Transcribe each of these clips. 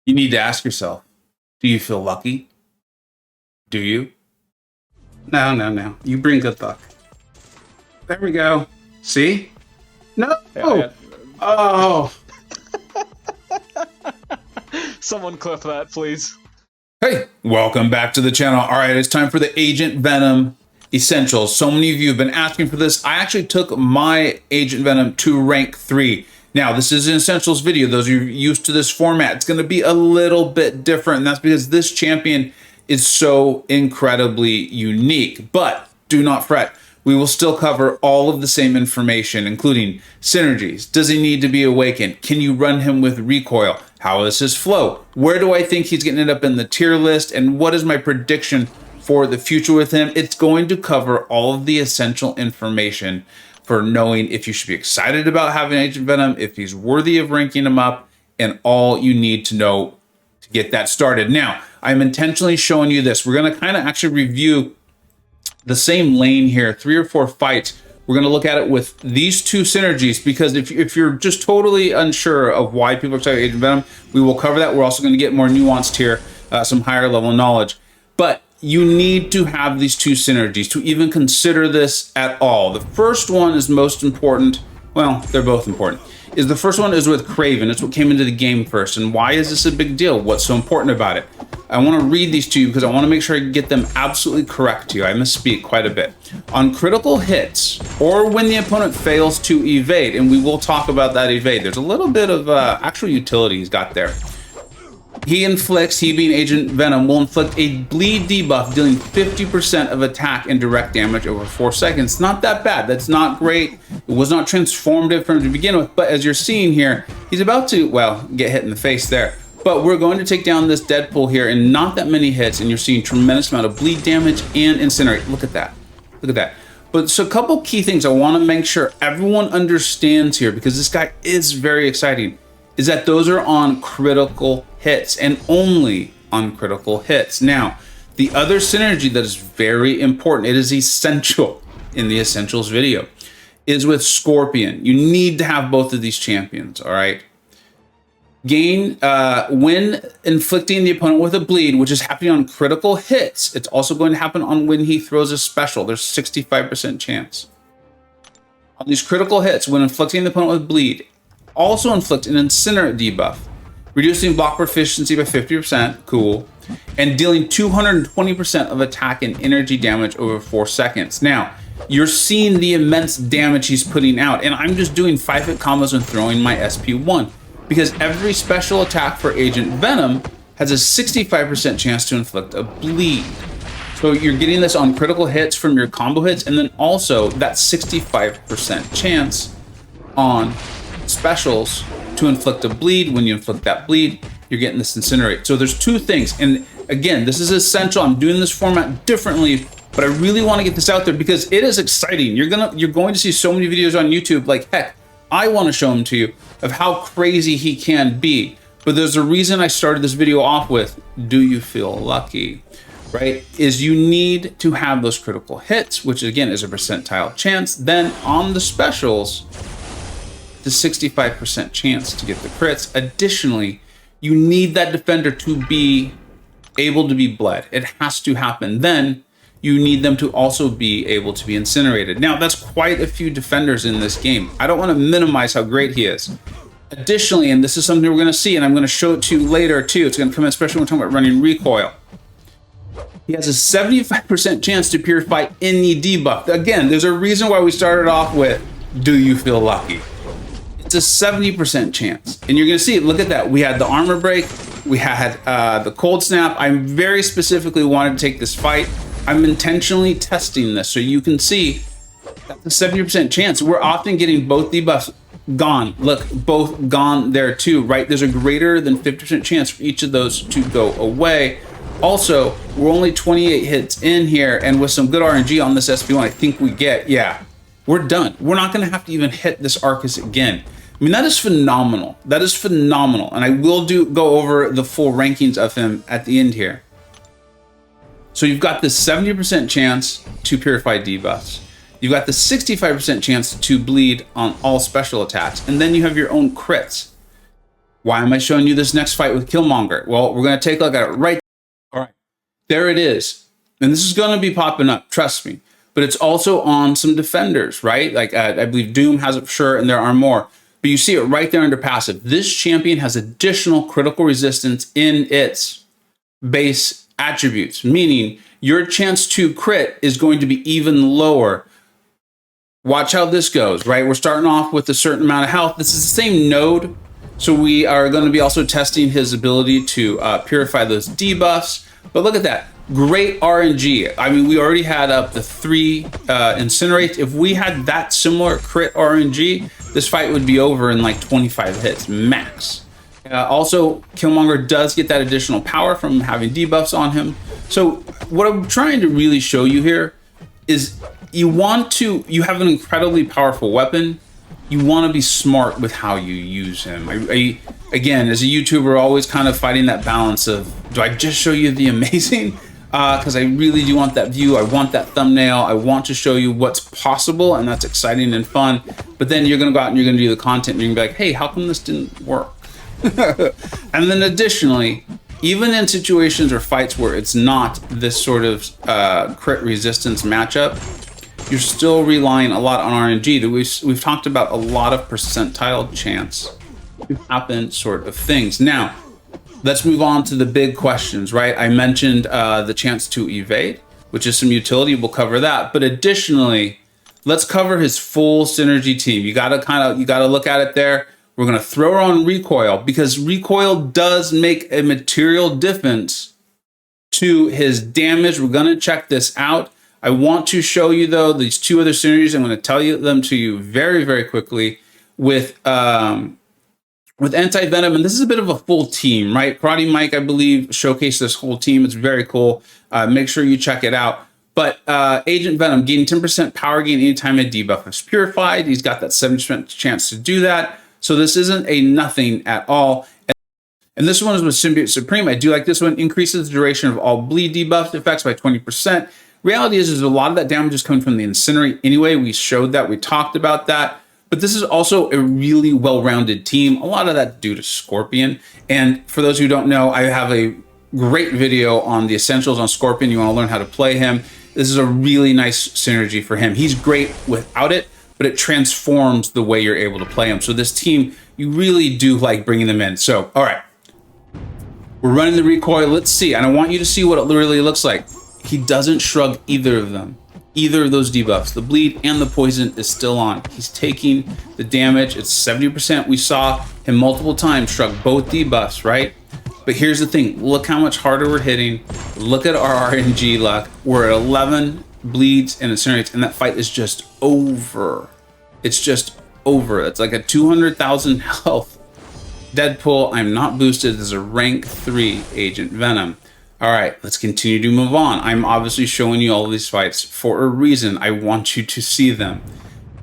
You need to ask yourself, do you feel lucky? Do you? No. You bring good luck. There we go. See? No. Yeah. Oh. Someone clip that, please. Hey, welcome back to the channel. All right, it's time for the Agent Venom Essentials. So many of you have been asking for this. I actually took my Agent Venom to rank 3. Now, this is an Essentials video. Those of you used to this format, it's going to be a little bit different. And that's because this champion is so incredibly unique. But do not fret. We will still cover all of the same information, including synergies. Does he need to be awakened? Can you run him with Recoil? How is his flow? Where do I think he's going to end up in the tier list? And what is my prediction for the future with him? It's going to cover all of the essential information for knowing if you should be excited about having Agent Venom, if he's worthy of ranking him up, and all you need to know to get that started. Now, I'm intentionally showing you this. We're going to kind of actually review the same lane here, 3 or 4 fights. We're going to look at it with these 2 synergies, because if you're just totally unsure of why people are excited about Agent Venom, we will cover that. We're also going to get more nuanced here, some higher level knowledge. But you need to have these 2 synergies to even consider this at all. The first one is most important. Well, they're both important. The first one is with Kraven. It's what came into the game first. And why is this a big deal? What's so important about it? I want to read these to you because I want to make sure I get them absolutely correct to you. I misspeak quite a bit. On critical hits, or when the opponent fails to evade, and we will talk about that evade. There's a little bit of actual utility he's got there. He being Agent Venom, will inflict a bleed debuff, dealing 50% of attack and direct damage over 4 seconds. Not that bad. That's not great. It was not transformative for him to begin with, but as you're seeing here, he's about to, well, get hit in the face there. But we're going to take down this Deadpool here in not that many hits, and you're seeing tremendous amount of bleed damage and incinerate. Look at that. Look at that. But so a couple key things I want to make sure everyone understands here, because this guy is very exciting, is that those are on critical hits and only on critical hits. Now, the other synergy that is very important, it is essential in the Essentials video, is with Scorpion. You need to have both of these champions, all right? When inflicting the opponent with a bleed, which is happening on critical hits, it's also going to happen on when he throws a special. There's 65% chance. On these critical hits, when inflicting the opponent with bleed, also inflict an incinerate debuff, reducing block proficiency by 50%, cool, and dealing 220% of attack and energy damage over 4 seconds. Now, you're seeing the immense damage he's putting out, and I'm just doing 5-hit combos and throwing my SP1, because every special attack for Agent Venom has a 65% chance to inflict a bleed. So you're getting this on critical hits from your combo hits, and then also that 65% chance on specials to inflict a bleed. When you inflict that bleed, you're getting this incinerate. So there's 2 things, and again, this is essential. I'm doing this format differently, but I really want to get this out there because it is exciting. You're going to see so many videos on YouTube, like heck, I want to show them to you of how crazy he can be. But there's a reason I started this video off with, do you feel lucky? Right? Is you need to have those critical hits, which again is a percentile chance. Then on the specials, the 65% chance to get the crits. Additionally, you need that defender to be able to be bled. It has to happen. Then you need them to also be able to be incinerated. Now, that's quite a few defenders in this game. I don't want to minimize how great he is. Additionally, and this is something we're going to see, and I'm going to show it to you later too. It's going to come in, especially when we're talking about running Recoil. He has a 75% chance to purify any debuff. Again, there's a reason why we started off with, do you feel lucky? It's a 70% chance. And you're going to see, look at that. We had the armor break. We had the cold snap. I very specifically wanted to take this fight. I'm intentionally testing this so you can see that's a 70% chance. We're often getting both debuffs gone. Look, both gone there too, right? There's a greater than 50% chance for each of those to go away. Also, we're only 28 hits in here, and with some good RNG on this SP1, I think we get, yeah, we're done. We're not going to have to even hit this Arcus again. I mean, that is phenomenal. That is phenomenal. And I will go over the full rankings of him at the end here. So you've got this 70% chance to purify debuffs. You've got the 65% chance to bleed on all special attacks. And then you have your own crits. Why am I showing you this next fight with Killmonger? Well, we're going to take a look at it right. All right, there it is. And this is going to be popping up, trust me. But it's also on some defenders, right? Like I believe Doom has it for sure, and there are more. But you see it right there under passive. This champion has additional critical resistance in its base attributes, meaning your chance to crit is going to be even lower. Watch how this goes, right? We're starting off with a certain amount of health. This is the same node, so we are going to be also testing his ability to purify those debuffs. But look at that. Great RNG. I mean, we already had up the 3 Incinerate. If we had that similar crit RNG, this fight would be over in like 25 hits max. Also, Killmonger does get that additional power from having debuffs on him. So what I'm trying to really show you here is you have an incredibly powerful weapon. You want to be smart with how you use him. Again, as a YouTuber, always kind of fighting that balance of, do I just show you the amazing? Because I really do want that view. I want that thumbnail. I want to show you what's possible, and that's exciting and fun. But then you're going to go out and you're going to do the content, and you're going to be like, hey, how come this didn't work? And then additionally, even in situations or fights where it's not this sort of crit resistance matchup, you're still relying a lot on RNG. We've talked about a lot of percentile chance to happen sort of things. Now, let's move on to the big questions, right? I mentioned the chance to evade, which is some utility. We'll cover that. But additionally, let's cover his full synergy team. You gotta look at it there. We're gonna throw on Recoil because Recoil does make a material difference to his damage. We're gonna check this out. I want to show you though these 2 other synergies. I'm going to tell them to you very, very quickly with Anti-Venom, and this is a bit of a full team, right? Karate Mike, I believe, showcased this whole team. It's very cool. Make sure you check it out. But Agent Venom gaining 10% power gain anytime a debuff is purified. He's got that 70% chance to do that. So this isn't a nothing at all. And this one is with Symbiote Supreme. I do like this one. Increases the duration of all bleed debuff effects by 20%. Reality is there's a lot of that damage is coming from the Incinerate anyway. We showed that. We talked about that. But this is also a really well-rounded team. A lot of that due to Scorpion. And for those who don't know, I have a great video on the essentials on Scorpion. You want to learn how to play him. This is a really nice synergy for him. He's great without it, but it transforms the way you're able to play him. So this team, you really do like bringing them in. So, all right. We're running the Recoil. Let's see. And I want you to see what it really looks like. He doesn't shrug either of them. Either of those debuffs. The bleed and the poison is still on. He's taking the damage. It's 70%. We saw him multiple times shrug both debuffs, right? But here's the thing. Look how much harder we're hitting. Look at our RNG luck. We're at 11 bleeds and incinerates, and that fight is just over. It's just over. It's like a 200,000 health Deadpool. I'm not boosted. This is a rank 3 Agent Venom. All right, let's continue to move on. I'm obviously showing you all of these fights for a reason. I want you to see them.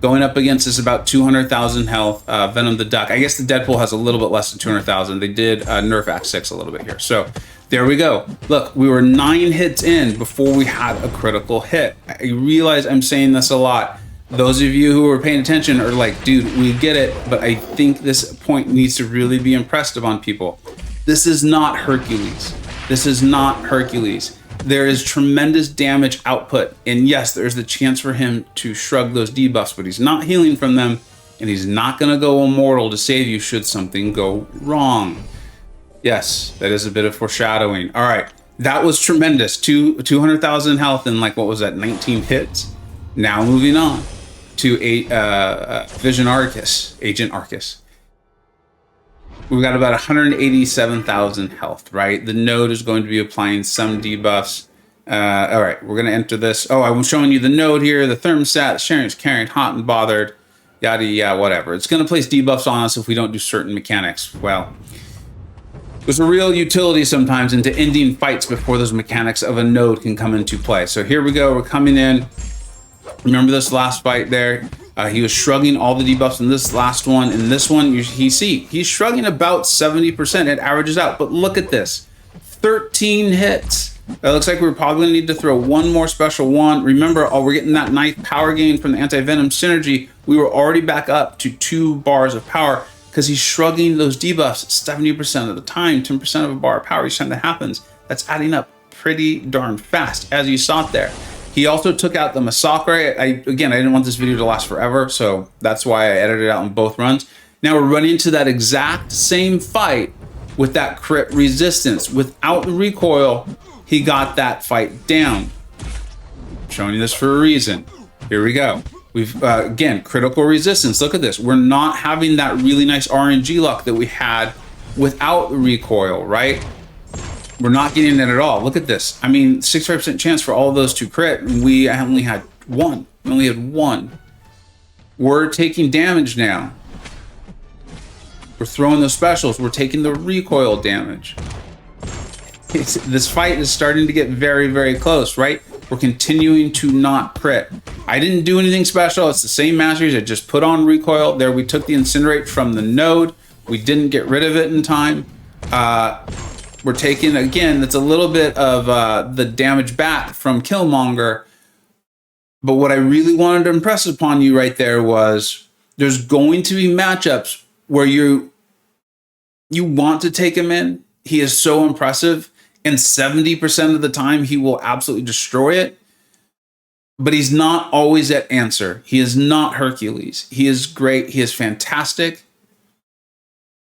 Going up against is about 200,000 health, Venom the Duck. I guess the Deadpool has a little bit less than 200,000. They did nerf Act 6 a little bit here. So there we go. Look, we were 9 hits in before we had a critical hit. I realize I'm saying this a lot. Those of you who are paying attention are like, dude, we get it, but I think this point needs to really be impressed upon people. This is not Hercules. This is not Hercules. There is tremendous damage output. And yes, there's the chance for him to shrug those debuffs, but he's not healing from them. And he's not going to go immortal to save you should something go wrong. Yes, that is a bit of foreshadowing. All right, that was tremendous. 200,000 health and like, what was that, 19 hits? Now moving on to Vision Arcus, Agent Arcus. We've got about 187,000 health, right? The node is going to be applying some debuffs. All right, we're going to enter this. Oh, I'm showing you the node here, the thermostat, sharing is carrying, hot and bothered, yada, yada, whatever. It's going to place debuffs on us if we don't do certain mechanics. Well, there's a real utility sometimes into ending fights before those mechanics of a node can come into play. So here we go. We're coming in. Remember this last fight there? He was shrugging all the debuffs in this last one. In this one, he's shrugging about 70%. It averages out. But look at this. 13 hits. It looks like we're probably going to need to throw one more special one. Remember, we're getting that nice power gain from the Anti-Venom synergy. We were already back up to 2 bars of power. because he's shrugging those debuffs 70% of the time, 10% of a bar of power each time that happens. That's adding up pretty darn fast, as you saw it there. He also took out the MCoC. Again, I didn't want this video to last forever, so that's why I edited it out in both runs. Now we're running into that exact same fight with that crit resistance. Without the recoil, he got that fight down. I'm showing you this for a reason. Here we go. We've, again, critical resistance. Look at this. We're not having that really nice RNG luck that we had without the recoil, right? We're not getting it at all. Look at this. I mean, 65% chance for all of those to crit, and we only had one. We only had one. We're taking damage now. We're throwing the specials. We're taking the recoil damage. This fight is starting to get very, very close, right? We're continuing to not crit. I didn't do anything special. It's the same masteries. I just put on recoil. There, we took the incinerate from the node. We didn't get rid of it in time. We're taking, again, that's a little bit of the damage back from Killmonger. But what I really wanted to impress upon you right there was there's going to be matchups where you want to take him in. He is so impressive. And 70% of the time, he will absolutely destroy it. But he's not always at answer. He is not Hercules. He is great. He is fantastic.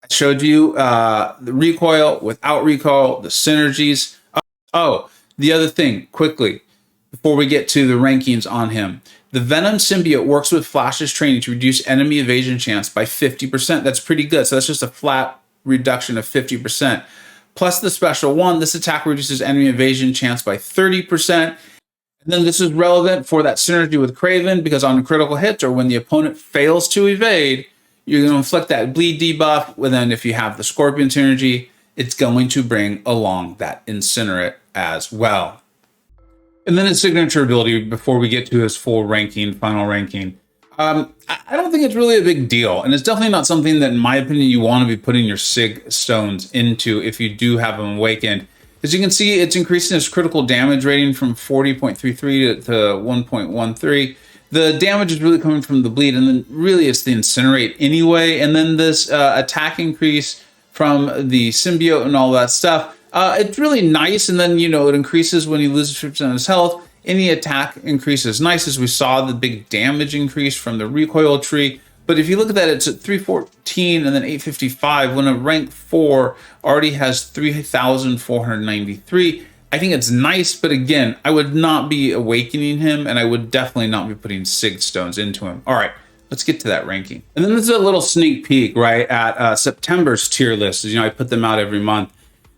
I showed you the recoil, without recoil, the synergies. Oh, the other thing, quickly, before we get to the rankings on him. The Venom symbiote works with Flash's training to reduce enemy evasion chance by 50%. That's pretty good. So that's just a flat reduction of 50%. Plus the special one, this attack reduces enemy evasion chance by 30%. And then this is relevant for that synergy with Kraven, because on critical hits or when the opponent fails to evade, you're going to inflict that bleed debuff. And then if you have the Scorpion synergy, it's going to bring along that Incinerate as well. And then his signature ability, before we get to his full ranking, final ranking, I don't think it's really a big deal. And it's definitely not something that, in my opinion, you want to be putting your Sig stones into if you do have them awakened. As you can see, it's increasing his critical damage rating from 40.33 to 1.13. The damage is really coming from the bleed, and then really it's the incinerate anyway. And then this attack increase from the symbiote and all that stuff. It's really nice, and then, you know, it increases when he loses 50% of his health. Any attack increase is nice, as we saw the big damage increase from the recoil tree. But if you look at that, it's at 314 and then 855, when a rank 4 already has 3,493. I think it's nice, but again, I would not be awakening him, and I would definitely not be putting Sig stones into him. All right, let's get to that ranking. And then this is a little sneak peek, right, at September's tier list. You know, I put them out every month.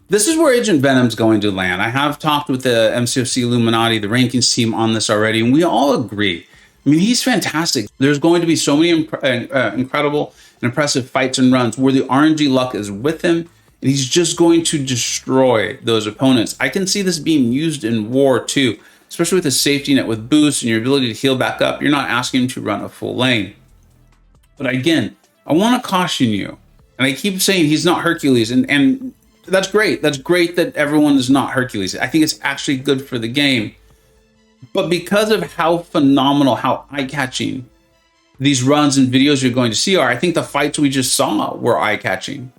This is where Agent Venom's going to land. I have talked with the MCoC Illuminati, the rankings team, on this already, and we all agree. I mean, he's fantastic. There's going to be so many incredible and impressive fights and runs where the RNG luck is with him, and he's just going to destroy those opponents. I can see this being used in war too, especially with the safety net with boosts and your ability to heal back up. You're not asking him to run a full lane. But again, I want to caution you, and I keep saying he's not Hercules, and that's great. That's great that everyone is not Hercules. I think it's actually good for the game. But because of how phenomenal, how eye-catching these runs and videos you're going to see are, I think the fights we just saw were eye-catching.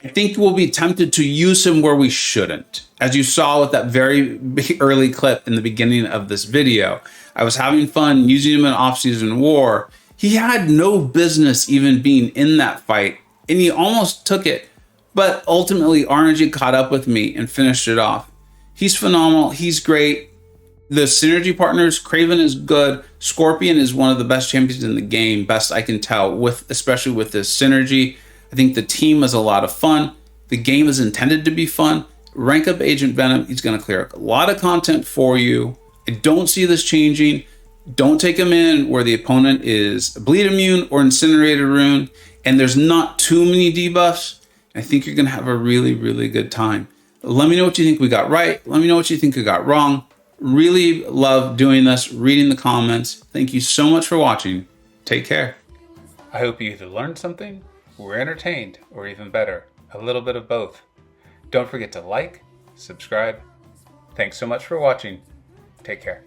I think we'll be tempted to use him where we shouldn't. As you saw with that very early clip in the beginning of this video, I was having fun using him in off-season war. He had no business even being in that fight, and he almost took it. But ultimately, RNG caught up with me and finished it off. He's phenomenal. He's great. The synergy partners, Kraven is good. Scorpion is one of the best champions in the game, best I can tell, especially with this synergy. I think the team is a lot of fun. The game is intended to be fun. Rank up Agent Venom. He's going to clear a lot of content for you. I don't see this changing. Don't take him in where the opponent is bleed immune or incinerated rune, and there's not too many debuffs. I think you're going to have a really, really good time. Let me know what you think we got right. Let me know what you think we got wrong. Really love doing this, reading the comments. Thank you so much for watching. Take care. I hope you either learned something, were entertained, or even better, a little bit of both. Don't forget to like, subscribe. Thanks so much for watching. Take care.